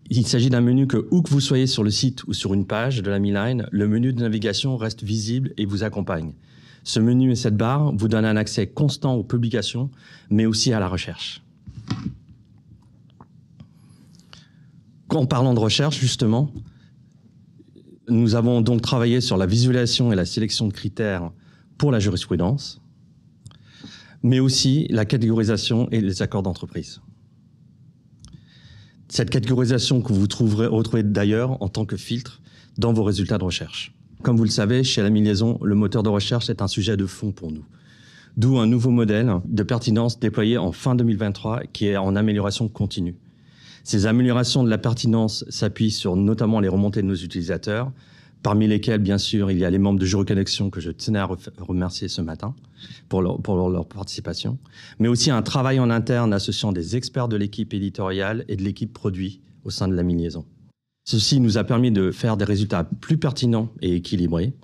H: il s'agit d'un menu que, où que vous soyez sur le site ou sur une page de l'AmiLine, le menu de navigation reste visible et vous accompagne. Ce menu et cette barre vous donnent un accès constant aux publications, mais aussi à la recherche. En parlant de recherche, justement, nous avons donc travaillé sur la visualisation et la sélection de critères pour la jurisprudence, mais aussi la catégorisation et les accords d'entreprise. Cette catégorisation que vous retrouvez d'ailleurs en tant que filtre dans vos résultats de recherche. Comme vous le savez, chez l'AmiLiaison, le moteur de recherche est un sujet de fond pour nous. D'où un nouveau modèle de pertinence déployé en fin 2023 qui est en amélioration continue. Ces améliorations de la pertinence s'appuient sur notamment les remontées de nos utilisateurs, parmi lesquels, bien sûr, il y a les membres de JuryConnexion que je tenais à remercier ce matin pour leur participation, mais aussi un travail en interne associant des experts de l'équipe éditoriale et de l'équipe produit au sein de l'AmiLiaison. Ceci nous a permis de faire des résultats plus pertinents et équilibrés,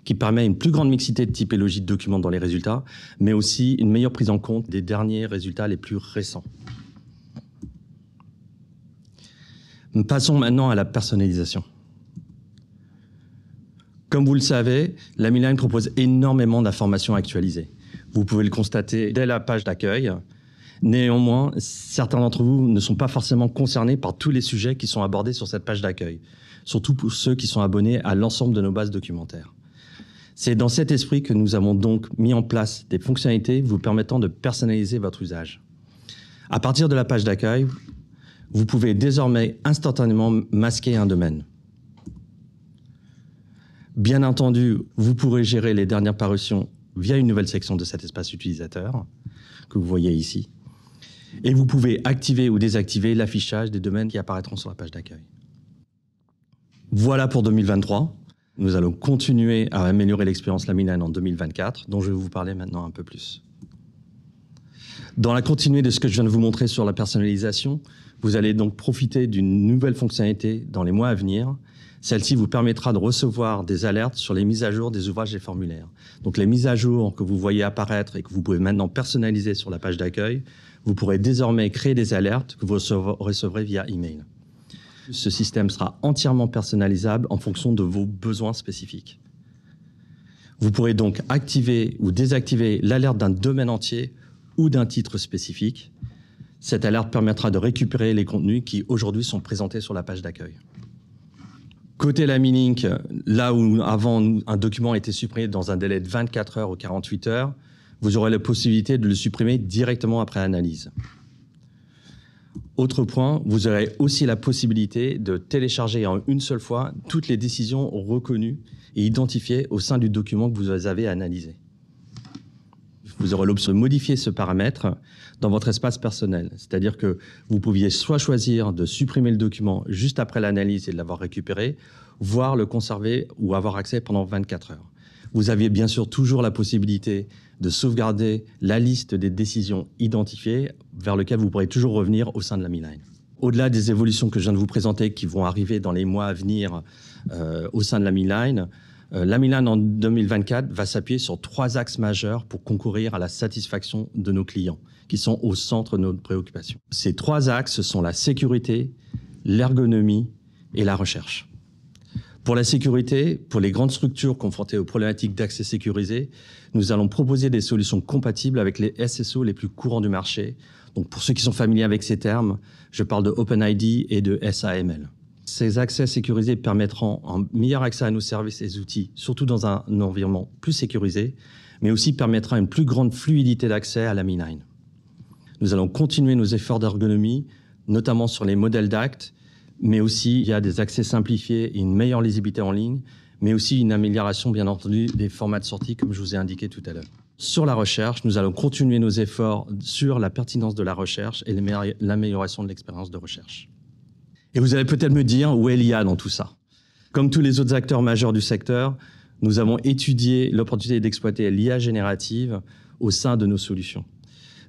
H: qui permet une plus grande mixité de typologie de documents dans les résultats, mais aussi une meilleure prise en compte des derniers résultats les plus récents. Passons maintenant à la personnalisation. Comme vous le savez, l'AmiLine propose énormément d'informations actualisées. Vous pouvez le constater dès la page d'accueil. Néanmoins, certains d'entre vous ne sont pas forcément concernés par tous les sujets qui sont abordés sur cette page d'accueil, surtout pour ceux qui sont abonnés à l'ensemble de nos bases documentaires. C'est dans cet esprit que nous avons donc mis en place des fonctionnalités vous permettant de personnaliser votre usage. À partir de la page d'accueil, vous pouvez désormais instantanément masquer un domaine. Bien entendu, vous pourrez gérer les dernières parutions via une nouvelle section de cet espace utilisateur que vous voyez ici. Et vous pouvez activer ou désactiver l'affichage des domaines qui apparaîtront sur la page d'accueil. Voilà pour 2023. Nous allons continuer à améliorer l'expérience Lamiline en 2024, dont je vais vous parler maintenant un peu plus. Dans la continuité de ce que je viens de vous montrer sur la personnalisation, vous allez donc profiter d'une nouvelle fonctionnalité dans les mois à venir. Celle-ci vous permettra de recevoir des alertes sur les mises à jour des ouvrages et formulaires. Donc les mises à jour que vous voyez apparaître et que vous pouvez maintenant personnaliser sur la page d'accueil, vous pourrez désormais créer des alertes que vous recevrez via email. Ce système sera entièrement personnalisable en fonction de vos besoins spécifiques. Vous pourrez donc activer ou désactiver l'alerte d'un domaine entier ou d'un titre spécifique. Cette alerte permettra de récupérer les contenus qui aujourd'hui sont présentés sur la page d'accueil. Côté Lamilink, là où avant un document était supprimé dans un délai de 24 heures ou 48 heures, vous aurez la possibilité de le supprimer directement après analyse. Autre point, vous aurez aussi la possibilité de télécharger en une seule fois toutes les décisions reconnues et identifiées au sein du document que vous avez analysé. Vous aurez l'option de modifier ce paramètre dans votre espace personnel. C'est-à-dire que vous pouviez soit choisir de supprimer le document juste après l'analyse et de l'avoir récupéré, voire le conserver ou avoir accès pendant 24 heures. Vous aviez bien sûr toujours la possibilité de sauvegarder la liste des décisions identifiées vers lesquelles vous pourrez toujours revenir au sein de Lamiline. Au-delà des évolutions que je viens de vous présenter qui vont arriver dans les mois à venir au sein de Lamiline, Lamiline en 2024 va s'appuyer sur 3 axes majeurs pour concourir à la satisfaction de nos clients, qui sont au centre de notre préoccupation. Ces 3 axes sont la sécurité, l'ergonomie et la recherche. Pour la sécurité, pour les grandes structures confrontées aux problématiques d'accès sécurisé, nous allons proposer des solutions compatibles avec les SSO les plus courants du marché. Donc pour ceux qui sont familiers avec ces termes, je parle de OpenID et de SAML. Ces accès sécurisés permettront un meilleur accès à nos services et outils, surtout dans un environnement plus sécurisé, mais aussi permettra une plus grande fluidité d'accès à Lamiline. Nous allons continuer nos efforts d'ergonomie, notamment sur les modèles d'actes, mais aussi il y a des accès simplifiés et une meilleure lisibilité en ligne, mais aussi une amélioration, bien entendu, des formats de sortie, comme je vous ai indiqué tout à l'heure. Sur la recherche, nous allons continuer nos efforts sur la pertinence de la recherche et l'amélioration de l'expérience de recherche. Et vous allez peut-être me dire où est l'IA dans tout ça. Comme tous les autres acteurs majeurs du secteur, nous avons étudié l'opportunité d'exploiter l'IA générative au sein de nos solutions.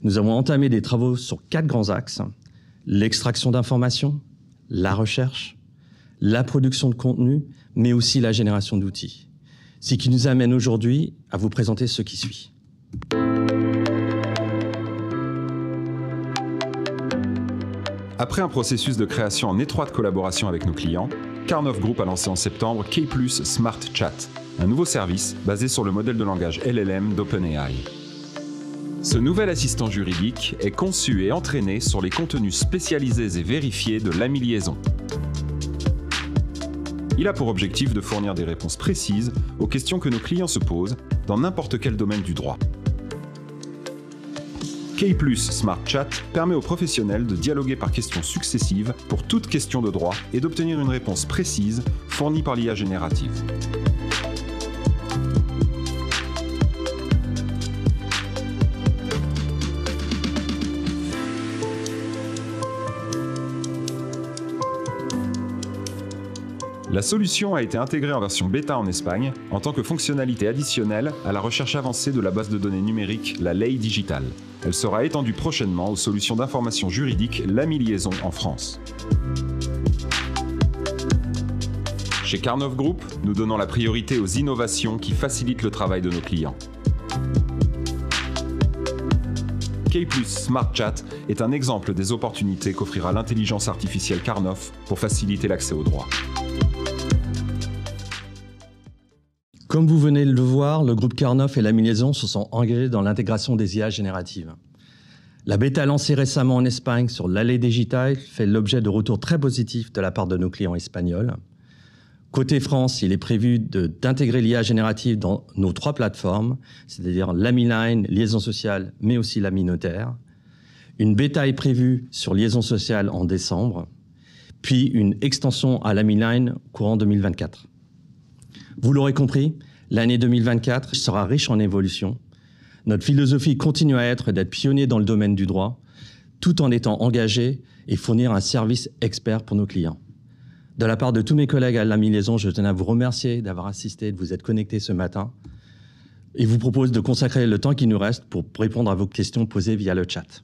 H: Nous avons entamé des travaux sur 4 grands axes: l'extraction d'informations, la recherche, la production de contenu, mais aussi la génération d'outils. Ce qui nous amène aujourd'hui à vous présenter ce qui suit.
I: Après un processus de création en étroite collaboration avec nos clients, Karnov Group a lancé en septembre K+ Smart Chat, un nouveau service basé sur le modèle de langage LLM d'OpenAI. Ce nouvel assistant juridique est conçu et entraîné sur les contenus spécialisés et vérifiés de l'AMI Liaison. Il a pour objectif de fournir des réponses précises aux questions que nos clients se posent dans n'importe quel domaine du droit. K+ Smart Chat permet aux professionnels de dialoguer par questions successives pour toute question de droit et d'obtenir une réponse précise fournie par l'IA générative. La solution a été intégrée en version bêta en Espagne en tant que fonctionnalité additionnelle à la recherche avancée de la base de données numérique, la Lei Digital. Elle sera étendue prochainement aux solutions d'information juridique l'AMI Liaison en France. Chez Karnov Group, nous donnons la priorité aux innovations qui facilitent le travail de nos clients. K+ Smart Chat est un exemple des opportunités qu'offrira l'intelligence artificielle Karnov pour faciliter l'accès au droit.
H: Comme vous venez de le voir, le groupe Carnov et Lamy Liaison se sont engagés dans l'intégration des IA génératives. La bêta lancée récemment en Espagne sur l'Allée Digitale fait l'objet de retours très positifs de la part de nos clients espagnols. Côté France, il est prévu d'intégrer l'IA générative dans nos 3 plateformes, c'est-à-dire LamyLine, Liaison sociale, mais aussi Lamy Notaire. Une bêta est prévue sur Liaison sociale en décembre, puis une extension à LamyLine courant 2024. Vous l'aurez compris, l'année 2024 sera riche en évolution. Notre philosophie continue à être d'être pionnier dans le domaine du droit, tout en étant engagé et fournir un service expert pour nos clients. De la part de tous mes collègues à Lamy Liaison, je tenais à vous remercier d'avoir assisté, de vous être connectés ce matin, et vous propose de consacrer le temps qui nous reste pour répondre à vos questions posées via le chat.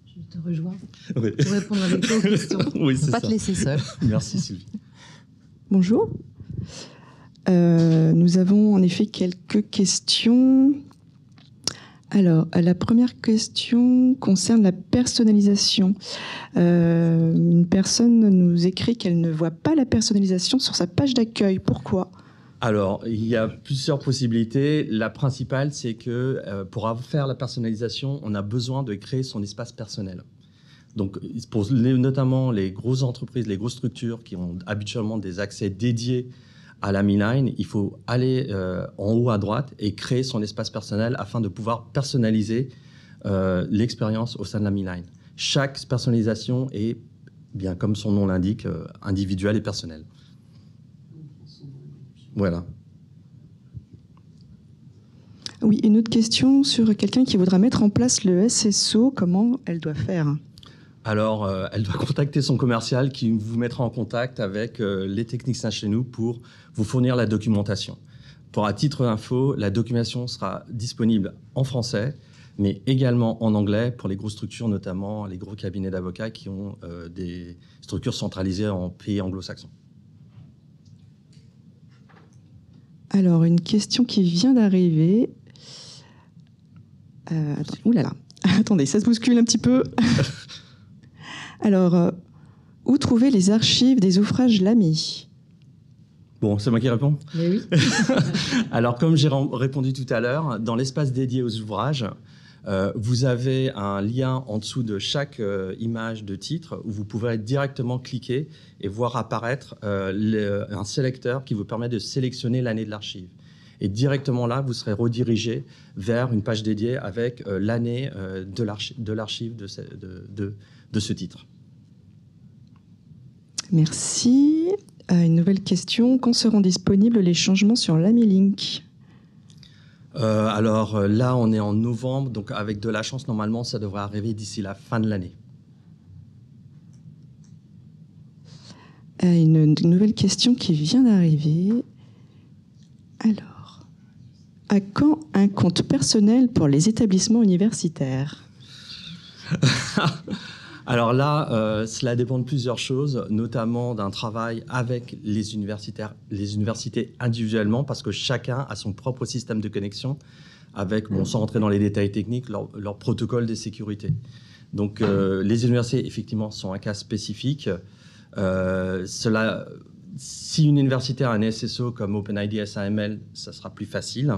A: Je te rejoins pour répondre avec toi aux questions.
H: Oui, c'est ça.
A: Pas te laisser seul.
H: Merci Sylvie.
J: Bonjour. Nous avons en effet quelques questions. Alors, la première question concerne la personnalisation. Une personne nous écrit qu'elle ne voit pas la personnalisation sur sa page d'accueil. Pourquoi ?
H: Alors, il y a plusieurs possibilités. La principale, c'est que pour faire la personnalisation, on a besoin de créer son espace personnel. Donc, pour notamment les grosses entreprises, les grosses structures qui ont habituellement des accès dédiés à LamyLine, il faut aller en haut à droite et créer son espace personnel afin de pouvoir personnaliser l'expérience au sein de LamyLine. Chaque personnalisation est, bien comme son nom l'indique, individuelle et personnelle. Voilà.
J: Oui, une autre question sur quelqu'un qui voudra mettre en place le SSO, comment elle doit faire ?
H: Alors, elle doit contacter son commercial qui vous mettra en contact avec les techniciens chez nous pour vous fournir la documentation. Pour à titre d'info, la documentation sera disponible en français, mais également en anglais pour les grosses structures, notamment les gros cabinets d'avocats qui ont des structures centralisées en pays anglo-saxons.
J: Alors, une question qui vient d'arriver. Attendez, ça se bouscule un petit peu. Alors, où trouver les archives des ouvrages Lamy ?
H: Bon, c'est moi qui réponds ?
A: Mais oui.
H: Alors, comme j'ai répondu tout à l'heure, dans l'espace dédié aux ouvrages, vous avez un lien en dessous de chaque image de titre où vous pouvez directement cliquer et voir apparaître un sélecteur qui vous permet de sélectionner l'année de l'archive. Et directement là, vous serez redirigé vers une page dédiée avec l'année de l'archive de ce titre.
J: Merci. Une nouvelle question. Quand seront disponibles les changements sur LamyLink ?
H: Alors là, on est en novembre, donc avec de la chance, normalement, ça devrait arriver d'ici la fin de l'année.
J: Une nouvelle question qui vient d'arriver. Alors, à quand un compte personnel pour les établissements universitaires ?
H: Alors là, cela dépend de plusieurs choses, notamment d'un travail avec les universités individuellement, parce que chacun a son propre système de connexion, avec, sans rentrer dans les détails techniques, leur protocole de sécurité. Donc les universités, effectivement, sont un cas spécifique. Si une université a un SSO comme OpenID SAML, ça sera plus facile.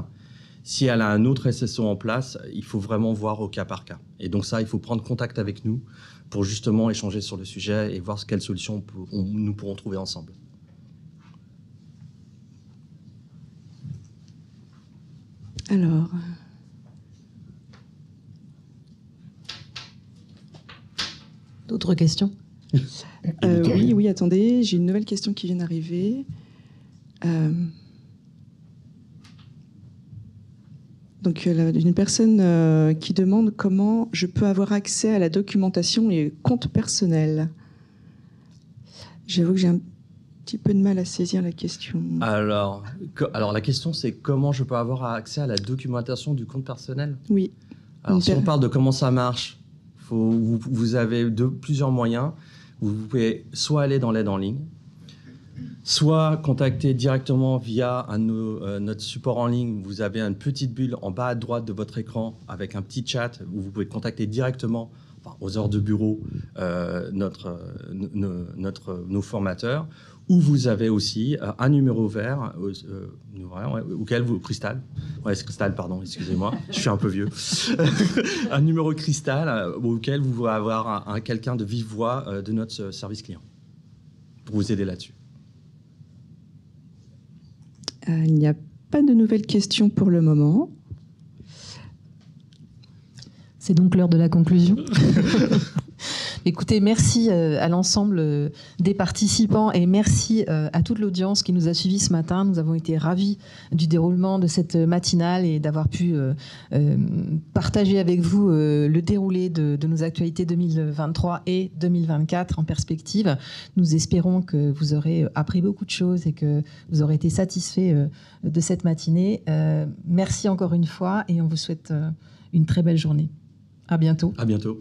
H: Si elle a un autre SSO en place, il faut vraiment voir au cas par cas. Et donc ça, il faut prendre contact avec nous pour justement échanger sur le sujet et voir quelles solutions nous pourrons trouver ensemble.
J: Alors...
A: D'autres questions ?
J: Oui, attendez, j'ai une nouvelle question qui vient d'arriver. Donc, une personne qui demande comment je peux avoir accès à la documentation et compte personnel. J'avoue que j'ai un petit peu de mal à saisir la question.
H: Alors la question, c'est comment je peux avoir accès à la documentation du compte personnel ?
J: Oui.
H: Alors, si on parle de comment ça marche, vous avez plusieurs moyens. Vous pouvez soit aller dans l'aide en ligne, soit contacter directement via notre support en ligne. Vous avez une petite bulle en bas à droite de votre écran avec un petit chat où vous pouvez contacter directement aux heures de bureau nos formateurs, où vous avez aussi un numéro vert, auquel vous... Cristal. Ouais, c'est Cristal, pardon, excusez-moi, je suis un peu vieux. Un numéro Cristal auquel vous pouvez avoir quelqu'un de vive voix de notre service client pour vous aider là-dessus.
J: Il n'y a pas de nouvelles questions pour le moment.
A: C'est donc l'heure de la conclusion. Écoutez, merci à l'ensemble des participants et merci à toute l'audience qui nous a suivis ce matin. Nous avons été ravis du déroulement de cette matinale et d'avoir pu partager avec vous le déroulé de nos actualités 2023 et 2024 en perspective. Nous espérons que vous aurez appris beaucoup de choses et que vous aurez été satisfaits de cette matinée. Merci encore une fois et on vous souhaite une très belle journée. À bientôt.
H: À bientôt.